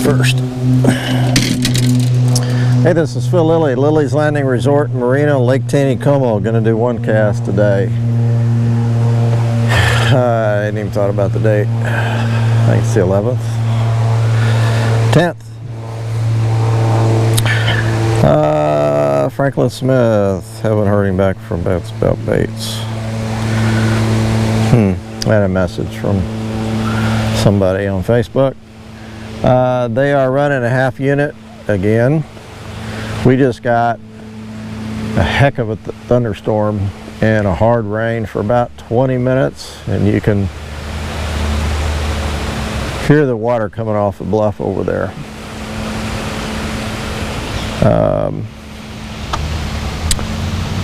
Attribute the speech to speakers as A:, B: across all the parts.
A: first. Hey, this is Phil Lilley, Lilley's Landing Resort and Marina, Lake Taneycomo. Gonna do one cast today. I hadn't even thought about the date. I think it's the 11th. 10th. Franklin Smith. Haven't heard him back from Bets About Baits. I had a message from somebody on Facebook. They are running a half unit again. We just got a heck of a thunderstorm and a hard rain for about 20 minutes, and you can hear the water coming off the bluff over there.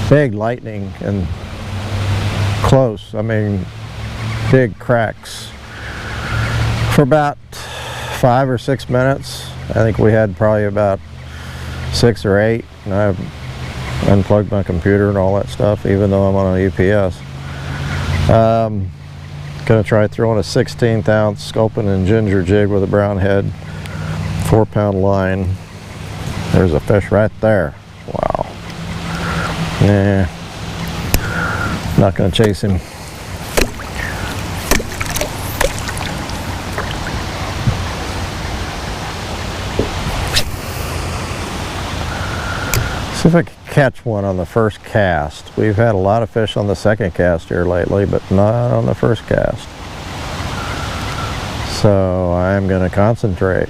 A: Big lightning and close, I mean big cracks for about 5 or 6 minutes. I think we had probably about 6 or 8, and I've unplugged my computer and all that stuff, even though I'm on a UPS. Gonna try throwing a 16th ounce sculpin and ginger jig with a brown head, 4-pound line. There's a fish right there. Wow. Nah, not gonna chase him. See if I can catch one on the first cast. We've had a lot of fish on the second cast here lately, but not on the first cast. So I'm going to concentrate.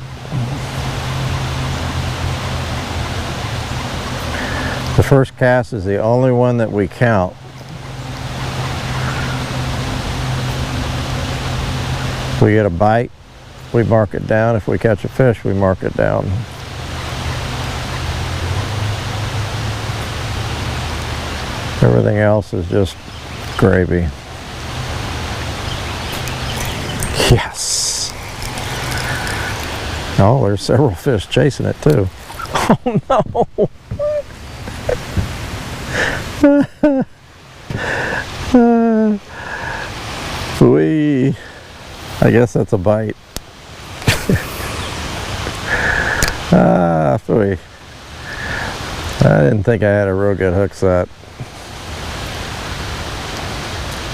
A: The first cast is the only one that we count. If we get a bite, we mark it down. If we catch a fish, we mark it down. Everything else is just gravy. Yes! Oh, there's several fish chasing it too. Oh no! Phooey. I guess that's a bite. Phooey. I didn't think I had a real good hook set.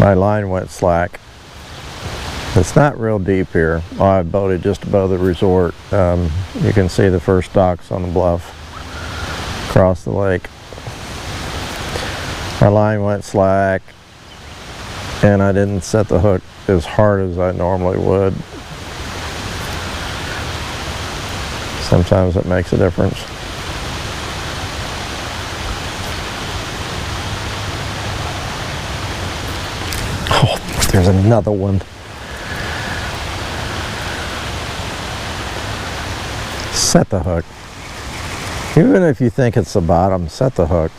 A: My line went slack. It's not real deep here. Oh, I boated just above the resort. You can see the first docks on the bluff across the lake. My line went slack, and I didn't set the hook as hard as I normally would. Sometimes it makes a difference. Oh, there's another one. Set the hook. Even if you think it's the bottom, set the hook.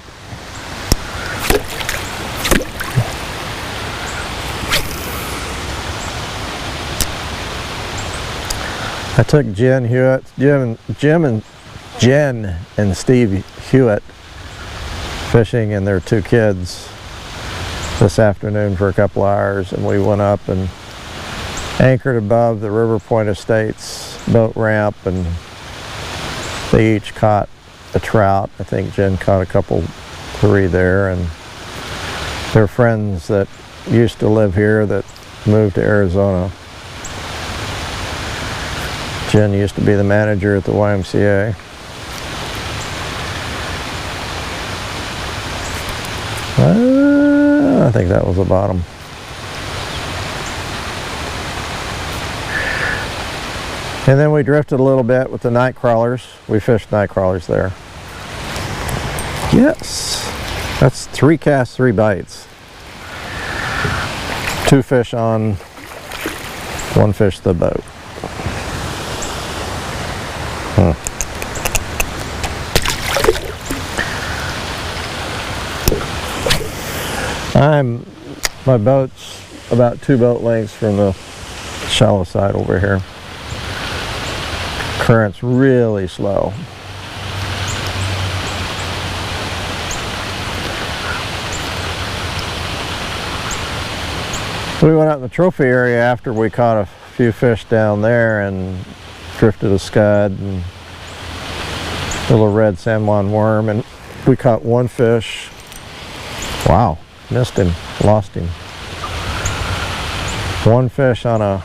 A: I took Jen and Steve Hewitt fishing and their 2 kids this afternoon for a couple hours, and we went up and anchored above the River Point Estates boat ramp, and they each caught a trout. I think Jen caught a couple, 3 there, and they're friends that used to live here that moved to Arizona. Jen used to be the manager at the YMCA. I think that was the bottom. And then we drifted a little bit with the night crawlers. We fished night crawlers there. Yes, that's 3 casts, 3 bites. 2 fish on, 1 fish the boat. My boat's about 2 boat lengths from the shallow side over here. Current's really slow. We went out in the trophy area after we caught a few fish down there, and drifted a scud and a little red San Juan worm, and we caught one fish. Wow, missed him, lost him. One fish on a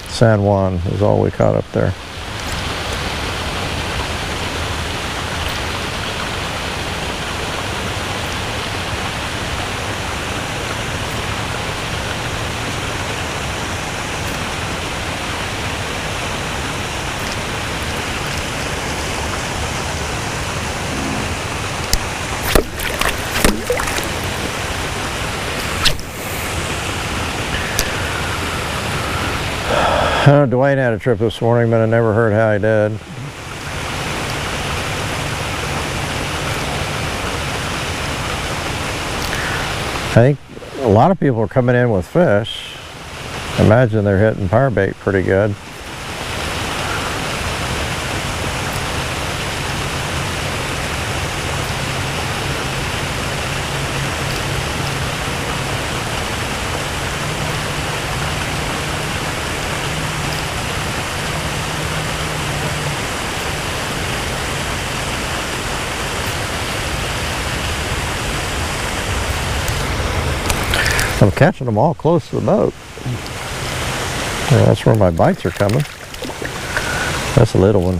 A: San Juan is all we caught up there. Dwayne had a trip this morning, but I never heard how he did. I think a lot of people are coming in with fish. I imagine they're hitting power bait pretty good. I'm catching them all close to the boat. Yeah, that's where my bites are coming. That's a little one.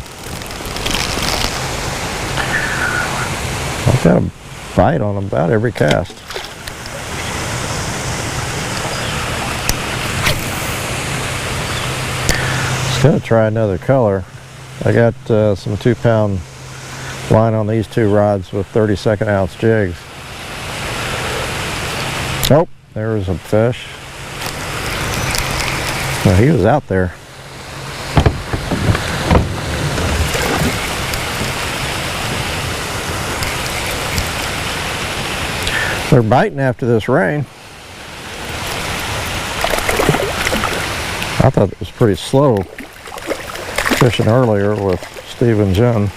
A: I've got a bite on about every cast. Just gonna try another color. I got some 2-pound line on these two rods with 32nd ounce jigs. Oh, there was a fish. Well, he was out there. They're biting after this rain. I thought it was pretty slow fishing earlier with Steve and Jen.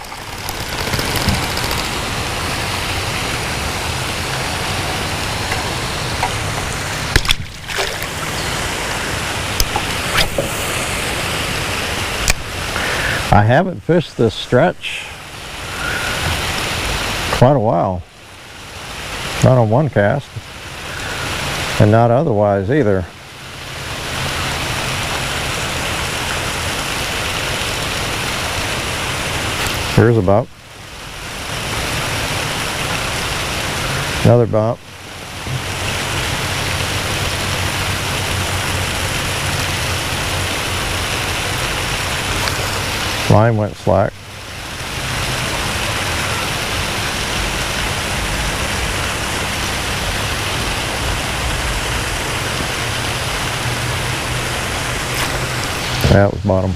A: I haven't fished this stretch quite a while. Not on one cast, and not otherwise either. Here's a bump. Another bump. Line went slack. That was bottom.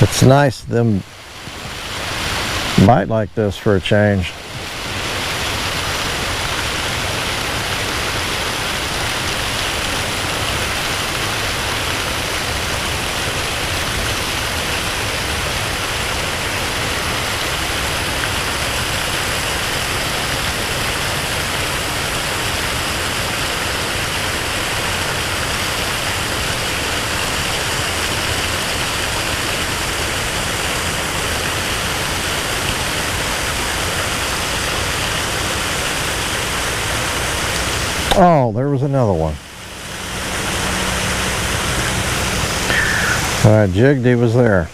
A: It's nice them bite like this for a change. Oh, there was another one. I jigged, he was there.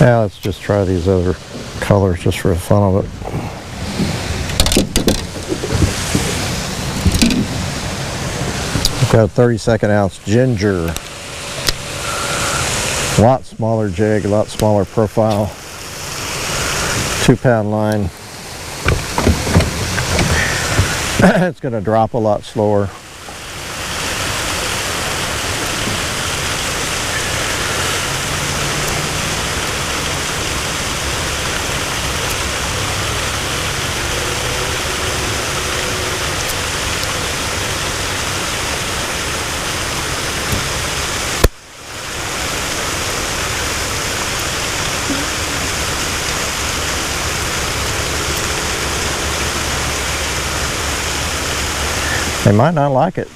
A: Yeah, let's just try these other colors just for the fun of it. I've got a 32nd ounce ginger. A lot smaller jig, a lot smaller profile. 2-pound line. It's going to drop a lot slower. They might not like it.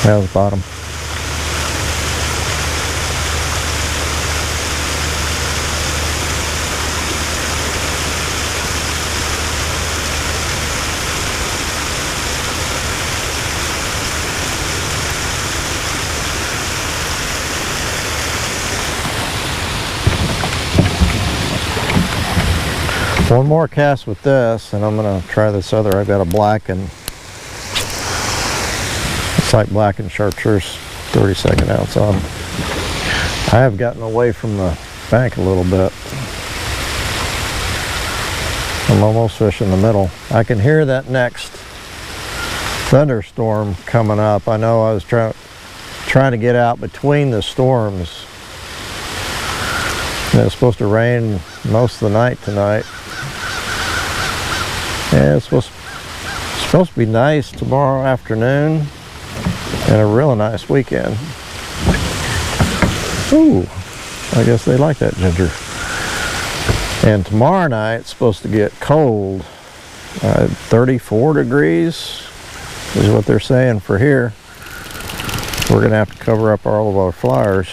A: That was the bottom. One more cast with this, and I'm going to try this other. I've got a black and it's like black and chartreuse 32nd ounce on. I have gotten away from the bank a little bit. I'm almost fishing the middle. I can hear that next thunderstorm coming up. I know I was trying to get out between the storms. It's supposed to rain most of the night tonight. Yeah, it's supposed to be nice tomorrow afternoon and a real nice weekend. Ooh, I guess they like that ginger. And tomorrow night it's supposed to get cold. 34 degrees is what they're saying for here. We're going to have to cover up all of our flyers.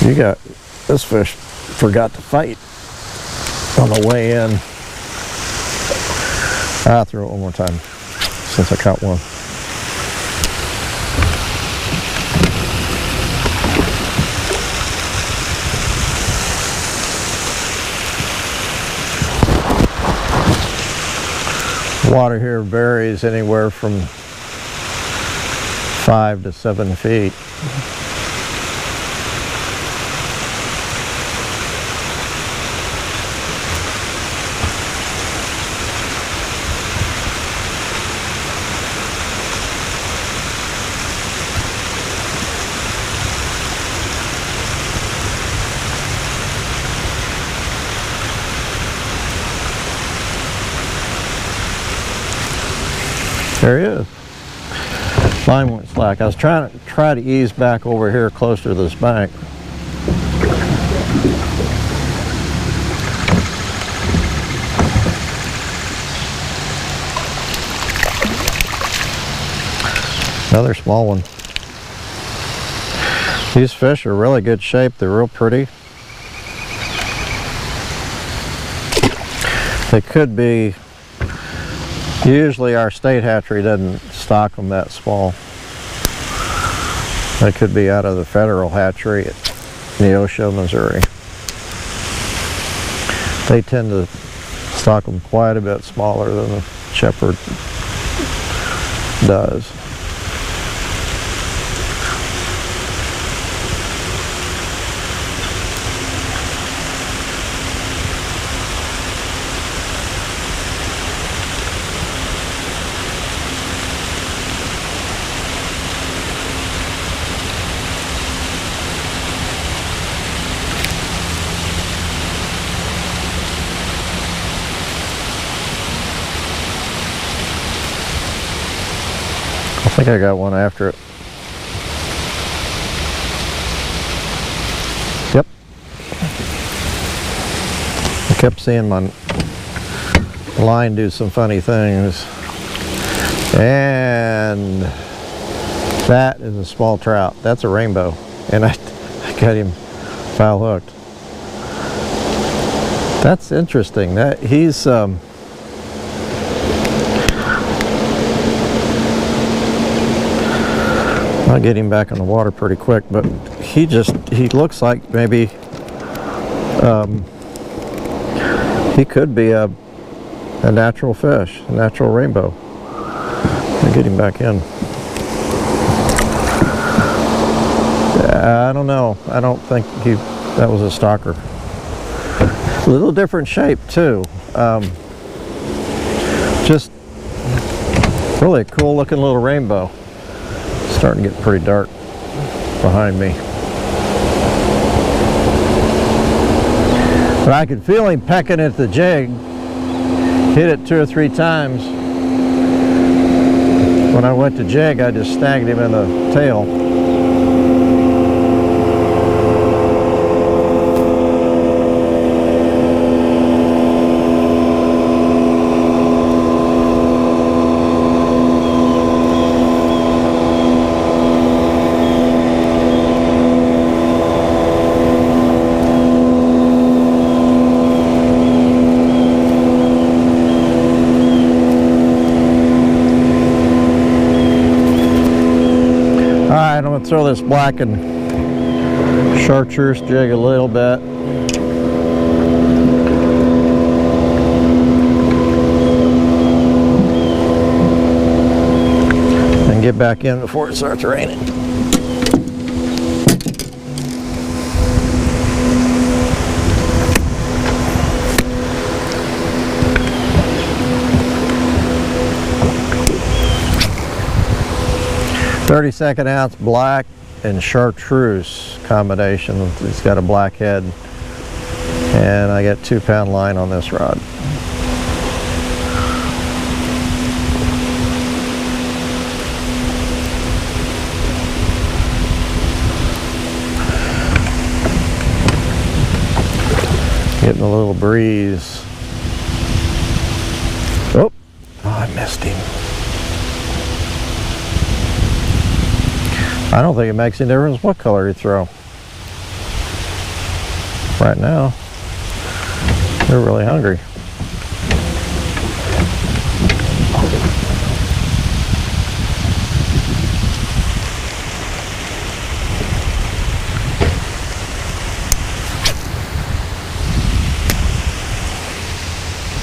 A: You got, this fish forgot to fight on the way in. I'll throw it one more time since I caught one. Water here varies anywhere from 5 to 7 feet. There he is. Line went slack. I was trying to ease back over here closer to this bank. Another small one. These fish are really good shape. They're real pretty. They could be. Usually our state hatchery doesn't stock them that small. They could be out of the federal hatchery at Neosho, Missouri. They tend to stock them quite a bit smaller than the shepherd does. I think I got one after it. Yep. I kept seeing my line do some funny things. And that is a small trout. That's a rainbow. And I got him foul hooked. That's interesting. That he's I'll get him back in the water pretty quick, but he looks like maybe he could be a natural fish, a natural rainbow. I'll get him back in. I don't know. I don't think that was a stalker. A little different shape too. Just really a cool looking little rainbow. Starting to get pretty dark behind me. But I could feel him pecking at the jig. Hit it 2 or 3 times. When I went to jig, I just snagged him in the tail. Alright, I'm going to throw this black and chartreuse jig a little bit. And get back in before it starts raining. .32 ounce black and chartreuse combination. It's got a black head, and I got 2 pound line on this rod. Getting a little breeze. Oh, I missed him. I don't think it makes any difference what color you throw. Right now, they're really hungry.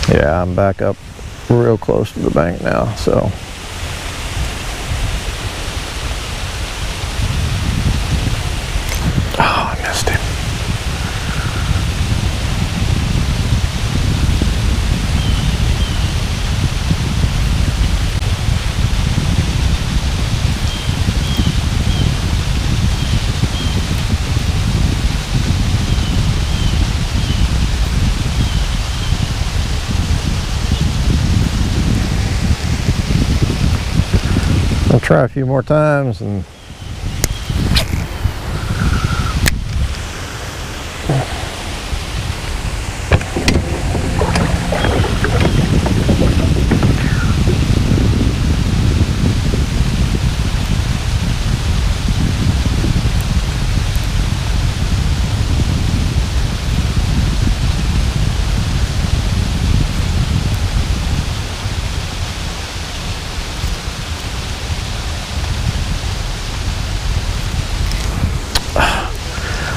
A: Yeah, I'm back up real close to the bank now, so. Oh, I missed him. I'll try a few more times and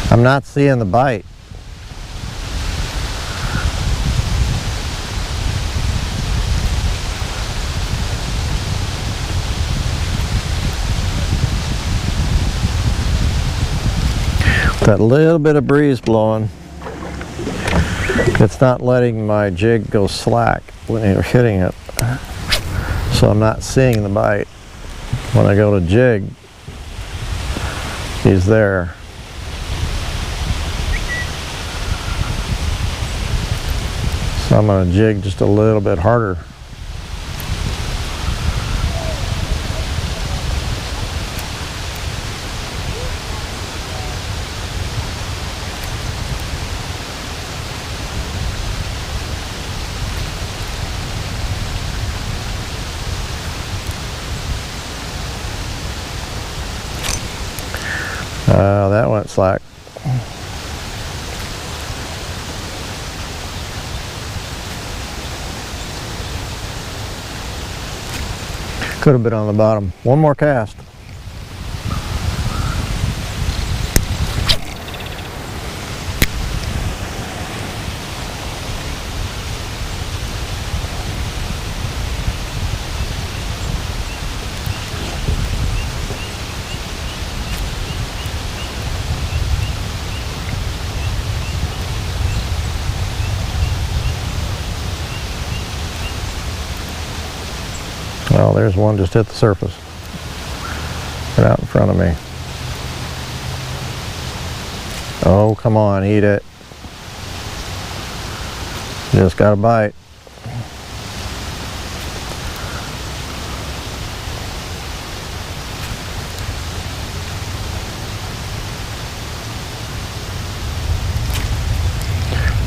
A: I'm not seeing the bite. That little bit of breeze blowing, it's not letting my jig go slack when you're hitting it. So I'm not seeing the bite. When I go to jig, he's there. So I'm going to jig just a little bit harder. That went slack. Could have been on the bottom. One more cast. Well, there's one just hit the surface. Right out in front of me. Oh, come on, eat it. Just got a bite.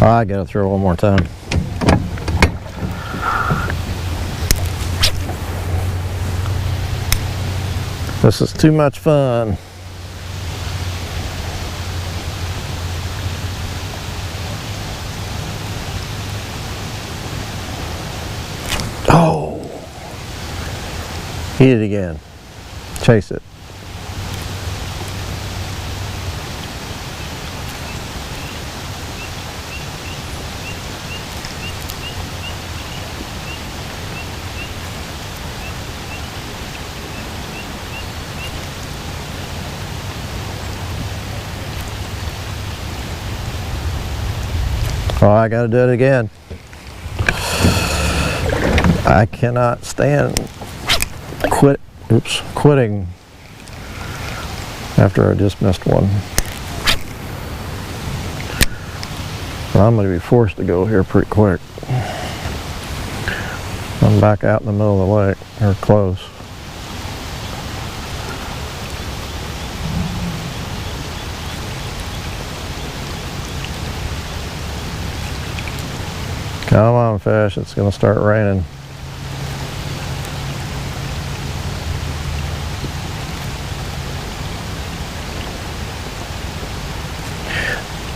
A: I gotta throw one more time. This is too much fun. Oh! Eat it again. Chase it. Oh, I gotta do it again. I cannot stand quitting after I just missed one. Well, I'm going to be forced to go here pretty quick. I'm back out in the middle of the lake, or close. Come on, fish, it's going to start raining.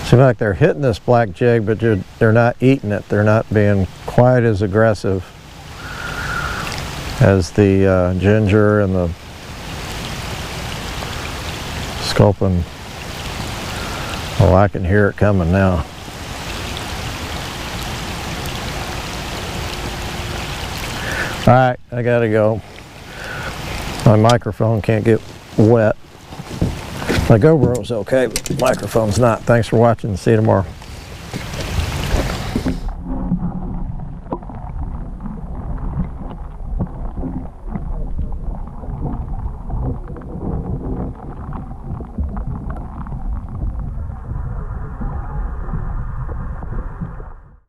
A: Seems like they're hitting this black jig, but they're not eating it. They're not being quite as aggressive as the ginger and the sculpin. Oh, I can hear it coming now. Alright, I gotta go. My microphone can't get wet. My GoPro's okay, but the microphone's not. Thanks for watching. See you tomorrow.